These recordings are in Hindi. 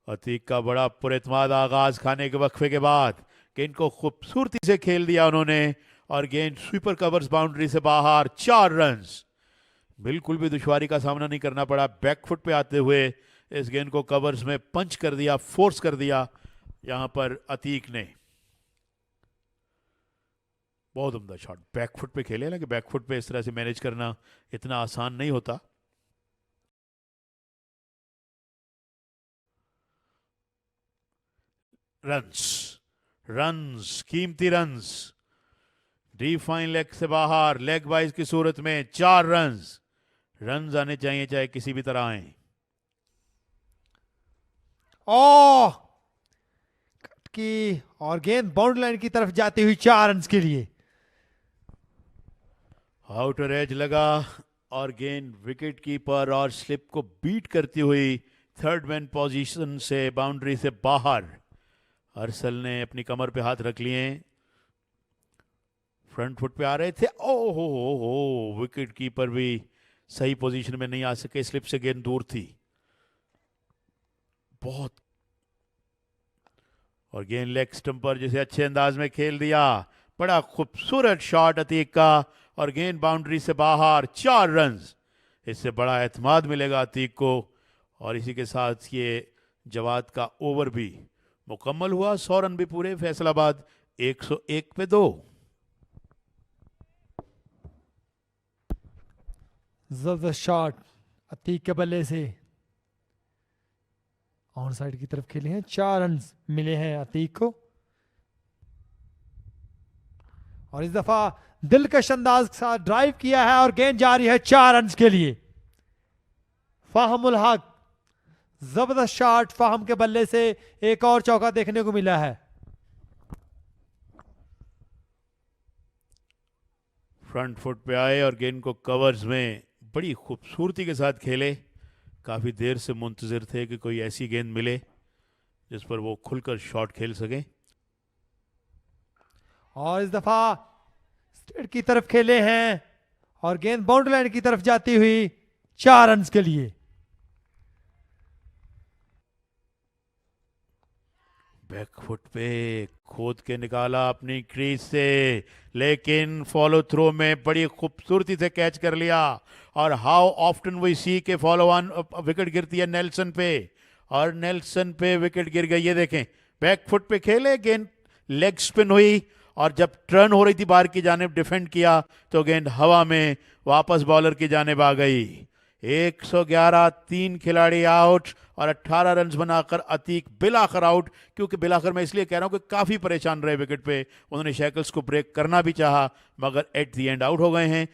अतीक का बड़ा पुरएतमाद आगाज खाने के वक्फे के बाद गेंद को खूबसूरती से खेल दिया उन्होंने और गेंद स्वीपर कवर्स बाउंड्री से बाहर। 4 रन्स, बिल्कुल भी दुश्वारी का सामना नहीं करना पड़ा। बैकफुट पे आते हुए इस गेंद को कवर्स में पंच कर दिया, फोर्स कर दिया यहां पर अतीक ने। बहुत उम्दा शॉट, बैकफुट पे खेले ना कि बैकफुट पे इस तरह से मैनेज करना इतना आसान नहीं होता। रन्स, रन्स, कीमती रन्स, डिफाइन लेग से बाहर, लेग वाइज की सूरत में 4 रन्स। रन्स आने चाहिए चाहे किसी भी तरह आए। ओ की और गेंद बाउंड्री लाइन की तरफ जाती हुई 4 रन के लिए। आउटर एज लगा और गेंद विकेट कीपर और स्लिप को बीट करती हुई थर्ड मैन पोजीशन से बाउंड्री से बाहर। अरसल ने अपनी कमर पे हाथ रख लिए, फ्रंट फुट पे आ रहे थे। ओ हो, विकेट कीपर भी सही पोजीशन में नहीं आ सके, स्लिप से गेंद दूर थी बहुत। और गेंद लेग स्टंप पर जिसे अच्छे अंदाज में खेल दिया। बड़ा खूबसूरत शॉट अतीक का और गेंद बाउंड्री से बाहर। 4 रन्स, इससे बड़ा एतमाद मिलेगा अतीक को। और इसी के साथ ये जवाद का ओवर भी मुकम्मल हुआ। 100 रन भी पूरे। फैसलाबाद 101 पे 2। जबरदस्त शॉट अतीक के बल्ले से ऑन साइड की तरफ खेले हैं। 4 रन मिले हैं अतीक को और इस दफा दिलकश अंदाज के साथ ड्राइव किया है और गेंद जा रही है 4 रन के लिए। फाहमुल हक, जबरदस्त शॉट फाहम के बल्ले से एक और चौका देखने को मिला है। फ्रंट फुट पे आए और गेंद को कवर्स में बड़ी खूबसूरती के साथ खेले। काफ़ी देर से मुंतज़िर थे कि कोई ऐसी गेंद मिले जिस पर वो खुलकर शॉट खेल सके। और इस दफा स्ट्रेट की तरफ खेले हैं और गेंद बाउंड्री लाइन की तरफ जाती हुई 4 रन के लिए। बैकफुट पे खोद के निकाला अपनी क्रीज से, लेकिन फॉलो थ्रो में बड़ी खूबसूरती से कैच कर लिया। और हाउ ऑफ्टन वी सी के फॉलो ऑन विकेट गिरती है नेल्सन पे, और नेल्सन पे विकेट गिर गई। ये देखें, बैकफुट पे खेले, गेंद लेग स्पिन हुई और जब टर्न हो रही थी बाहर की जानिब डिफेंड किया तो गेंद हवा में वापस बॉलर की जानिब आ गई। 111, 3 खिलाड़ी आउट और 18 रन बनाकर अतीक बिलाखर आउट। क्योंकि बिलाखर मैं इसलिए कह रहा हूं कि काफी परेशान रहे विकेट पे, उन्होंने शैकल्स को ब्रेक करना भी चाहा मगर एट द एंड आउट हो गए हैं।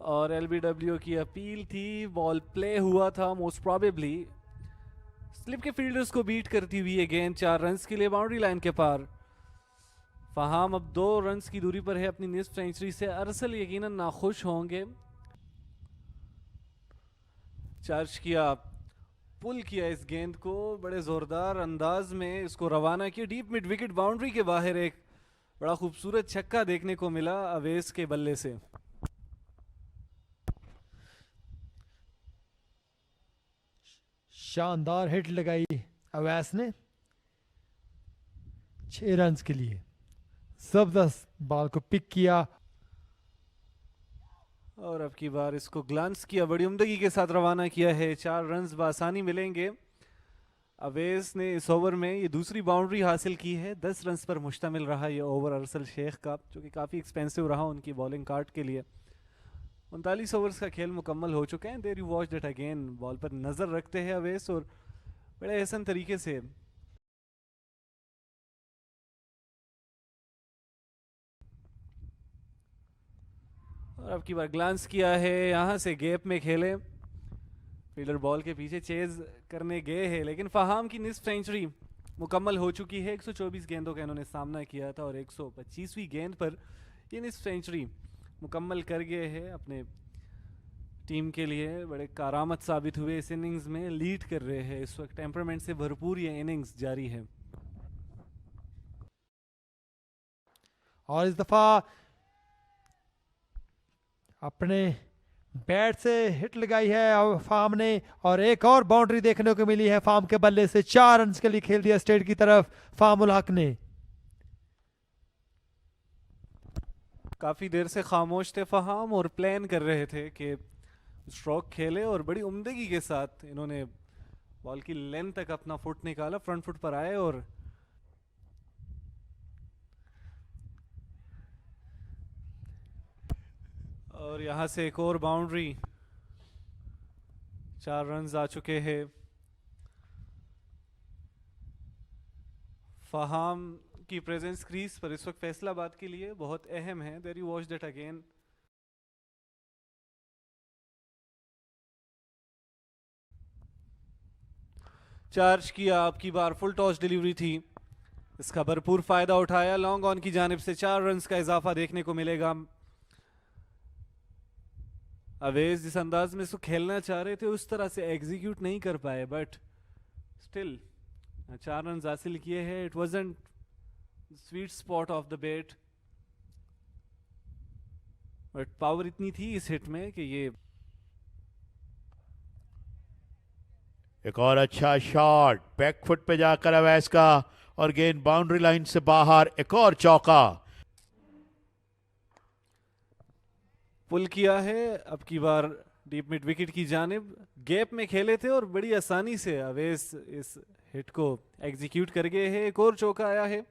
और एलबीडब्ल्यू की अपील थी, बॉल प्ले हुआ था, मोस्ट प्रोबेबली स्लिप के फील्डर्स को बीट करती हुई ये गेंद 4 रन के लिए बाउंड्री लाइन के पार। फहाम अब 2 रन की दूरी पर है अपनी निस्फ सेंचुरी से। अरसल यकीनन नाखुश होंगे। चार्ज किया, पुल किया इस गेंद को बड़े जोरदार अंदाज में, इसको रवाना किया डीप मिड विकेट बाउंड्री के बाहर। एक बड़ा खूबसूरत छक्का देखने को मिला अवेस के बल्ले से। शानदार हिट लगाई अवैस ने 6 रन के लिए। जबरदस्त बॉल को पिक किया और अब की बार इसको ग्लांस किया, बड़ी उम्दगी के साथ रवाना किया है। 4 रन बआसानी मिलेंगे। अवेस ने इस ओवर में ये दूसरी बाउंड्री हासिल की है। 10 रन पर मुश्तमिल रहा ये ओवर अरसल शेख का, जो कि काफ़ी एक्सपेंसिव रहा उनकी बॉलिंग कार्ड के लिए। 39 ओवर्स का खेल मुकम्मल हो चुके हैं। There you watch that again, ball पर नज़र रखते हैं अवेस और बड़े एहसन तरीके से और अब की बार ग्लांस किया है, यहाँ से गैप में खेले। फील्डर बॉल के पीछे चेज करने गए हैं, लेकिन फहाम की निस्फ सेंचुरी मुकम्मल हो चुकी है। 124 गेंदों का इन्होंने सामना किया था और 125वीं गेंद पर ये निस्फ सेंचुरी मुकम्मल कर गए हैं। अपने टीम के लिए बड़े कारामत साबित हुए इस इनिंग्स में, लीड कर रहे हैं इस वक्त। टेम्परामेंट से भरपूर ये इनिंग्स जारी है। और इस दफा अपने बैट से हिट लगाई है फार्म ने और एक और बाउंड्री देखने को मिली है फार्म के बल्ले से। 4 रन के लिए खेल दिया स्टेट की तरफ फार्म उल हक ने। काफी देर से खामोश थे फहाम और प्लान कर रहे थे कि स्ट्रोक खेले और बड़ी उम्दगी के साथ इन्होंने बॉल की लेंथ तक अपना फुट निकाला, फ्रंट फुट पर आए और यहां से एक और बाउंड्री। 4 रन आ चुके हैं। फहाम की प्रेजेंस क्रीज पर इस वक्त फैसलाबाद के लिए बहुत अहम है। There you watch that again. Charge किया, आपकी बार फुल टॉस डिलीवरी थी, इसका भरपूर फायदा उठाया। लॉन्ग ऑन की जानिब से 4 रन का इजाफा देखने को मिलेगा। अवेज जिस अंदाज में इसको खेलना चाह रहे थे उस तरह से एग्जीक्यूट नहीं कर पाए, बट स्टिल 4 रन हासिल किए हैं। It wasn't sweet spot of the bat, but power इतनी थी इस हिट में कि ये एक और अच्छा शॉट बैक फुट पे जाकर अवैस का और गेंद बाउंड्री लाइन से बाहर। एक और चौका पुल किया है। अब की बार डीप मिड विकेट की जानिब गैप में खेले थे और बड़ी आसानी से अवेस इस हिट को एग्जीक्यूट कर गए हैं। एक और चौका आया है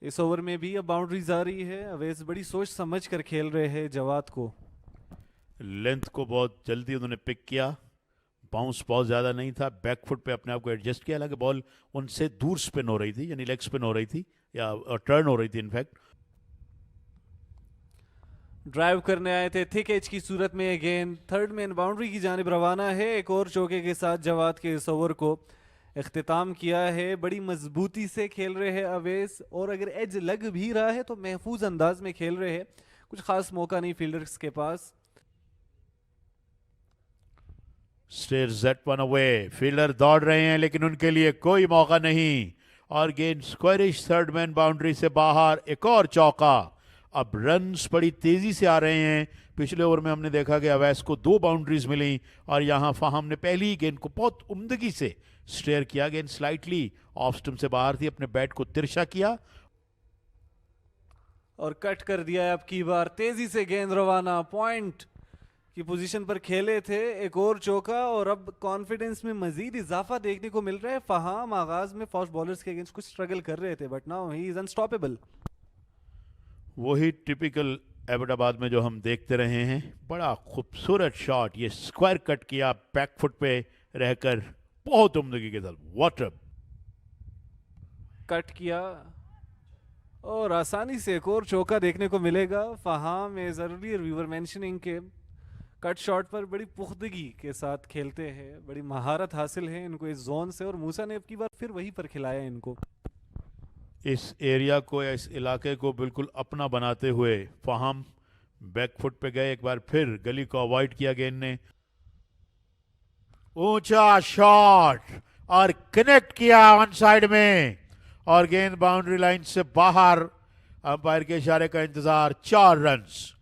इस ओवर में भी। अब बाउंड्रीज आ रही है। अवेस बड़ी सोच समझ कर खेल रहे हैं जवाद को। लेंथ को बहुत जल्दी उन्होंने पिक किया, बाउंस बहुत ज़्यादा नहीं था, बैक फुट पे अपने आप को एडजस्ट किया। हालांकि बॉल उनसे दूर स्पिन हो रही थी, यानी लेग स्पिन हो रही थी या टर्न हो रही थी इनफैक्ट। ड्राइव करने आए थे थिक एज की सूरत में। अगेन थर्ड मैन बाउंड्री की जानिब रवाना है। एक और चौके के साथ जवाद के इस ओवर को इख्तिताम किया है। बड़ी मजबूती से खेल रहे हैं अवेस, और अगर एज लग भी रहा है तो महफूज अंदाज में खेल रहे हैं। कुछ खास मौका नहीं फील्डर्स के पास। Steers that one away, fielder दौड़ रहे हैं लेकिन उनके लिए कोई मौका नहीं और गेंद स्क्वायरिश थर्ड मैन बाउंड्री से बाहर। एक और चौका। अब रन्स बड़ी तेजी से आ रहे हैं। पिछले ओवर में हमने देखा कि अवैस को 2 बाउंड्रीज मिली और यहां फाहम ने पहली ही गेंद को बहुत उम्दगी से स्टेयर किया। गेंद स्लाइटली ऑफ स्टंप से बाहर थी, अपने बैट को तिरछा किया और कट कर दिया है। अब की बार तेजी से गेंद रवाना, पॉइंट की पोजीशन पर खेले थे। एक और चौका और अब कॉन्फिडेंस में मजीद इजाफा देखने को मिल रहा है। फहाम आगाज में फास्ट बॉलर्स के अगेंस्ट कुछ स्ट्रगल कर रहे थे, but now he is unstoppable. वही टिपिकल एबटाबाद में जो हम देखते रहे हैं। बड़ा खूबसूरत शॉट, ये स्क्वायर कट किया बैक फुट पे रहकर बहुत उम्दगी के साथ। वाटर कट किया और आसानी से एक और चौका देखने को मिलेगा। फहाम में जरूरी वी वर मेंशनिंग के कट शॉट पर बड़ी पुख्तगी के साथ खेलते हैं, बड़ी महारत हासिल है इनको इस जोन से, और मूसा ने अब की बार फिर वहीं पर खिलाया इनको। इस एरिया को या इस इलाके को बिल्कुल अपना बनाते हुए फहाम बैक फुट पे गए। एक बार फिर गली को अवॉइड किया गेंद ने। ऊंचा शॉट और कनेक्ट किया ऑन साइड में और गेंद बाउंड्री लाइन से बाहर। अंपायर के इशारे का इंतजार। 4 रन्स।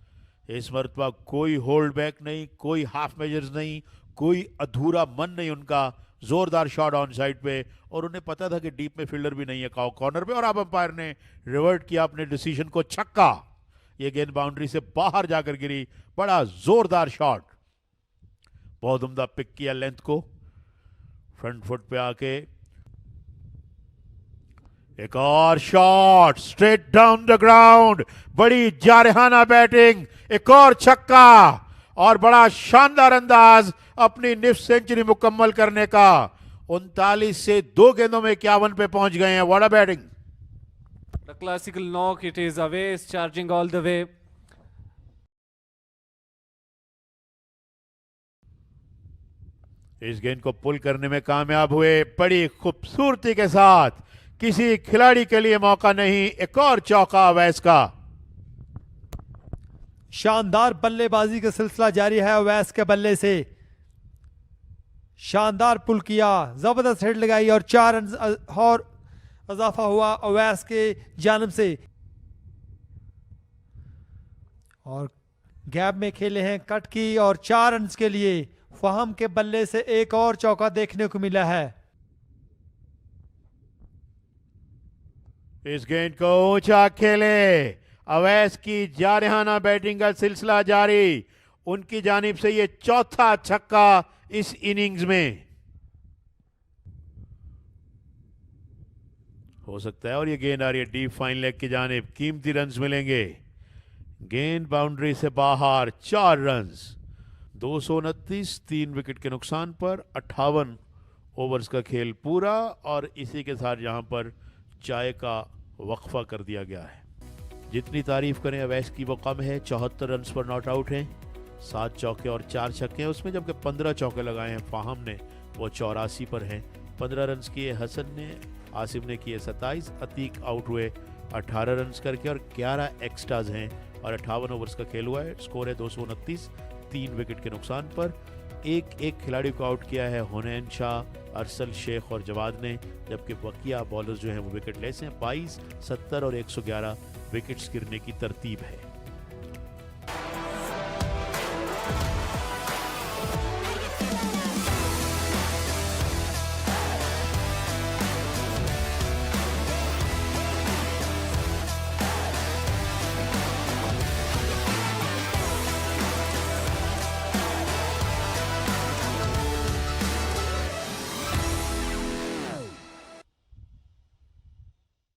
इस मरतबा कोई होल्ड बैक नहीं, कोई हाफ मेजर्स नहीं, कोई अधूरा मन नहीं उनका। जोरदार शॉट ऑन साइड पे और उन्हें पता था कि डीप में फील्डर भी नहीं है कॉर्नर पे, और अब अंपायर ने रिवर्ट किया अपने डिसीजन को। छक्का। ये गेंद बाउंड्री से बाहर जाकर गिरी। बड़ा जोरदार शॉट, बहुत उम्दा पिक किया लेंथ को फ्रंट फुट पे आके। एक और shot straight down the ground, बड़ी जारहाना बैटिंग। एक और छक्का और बड़ा शानदार अंदाज अपनी निफ्ट सेंचुरी मुकम्मल करने का। 39 से 2 गेंदों में 51 पे पहुंच गए हैं। What a batting. The classical knock, it is अवेस charging all the way. इस गेंद को पुल करने में कामयाब हुए बड़ी खूबसूरती के साथ। किसी खिलाड़ी के लिए मौका नहीं। एक और चौका अवैस का। शानदार बल्लेबाजी का सिलसिला जारी है अवैस के बल्ले से। शानदार पुल किया, जबरदस्त हिट लगाई और 4 रन और इजाफा हुआ अवैस के जानिब से। और गैप में खेले हैं कट की और 4 रन के लिए फहम के बल्ले से एक और चौका देखने को मिला है। इस गेंद को ऊंचा खेले, अवैस की जारहाना बैटिंग का सिलसिला जारी। उनकी जानिब से ये चौथा छक्का इस इनिंग्स में हो सकता है और ये गेंद आ रही है डीप फाइन लेग की जानिब। कीमती रन्स मिलेंगे। गेंद बाउंड्री से बाहर, 4 रन्स, 229, 3 विकेट के नुकसान पर 58 ओवर्स का खेल पूरा। और इसी के साथ यहां पर चाय का वक्फा कर दिया गया है। जितनी तारीफ करें अवैस की वो कम है। 74 रन्स पर नॉट आउट हैं, 7 चौके और 4 छक्के हैं उसमें, जबकि 15 चौके लगाए हैं फाहम ने, वो 84 पर हैं। 15 रन्स किए हसन ने, आसिफ ने किए 27, अतीक आउट हुए 18 रन्स करके और 11 एक्स्ट्राज हैं और 58 ओवर्स का खेल हुआ है। स्कोर है 229, 3 विकेट के नुकसान पर। एक खिलाड़ी को आउट किया है हुनैन शाह, अरसल शेख और जवाद ने, जबकि बकिया बॉलर्स जो हैं वो विकेट लेस हैं। 22, 70 और 111 विकेट्स गिरने की तरतीब है।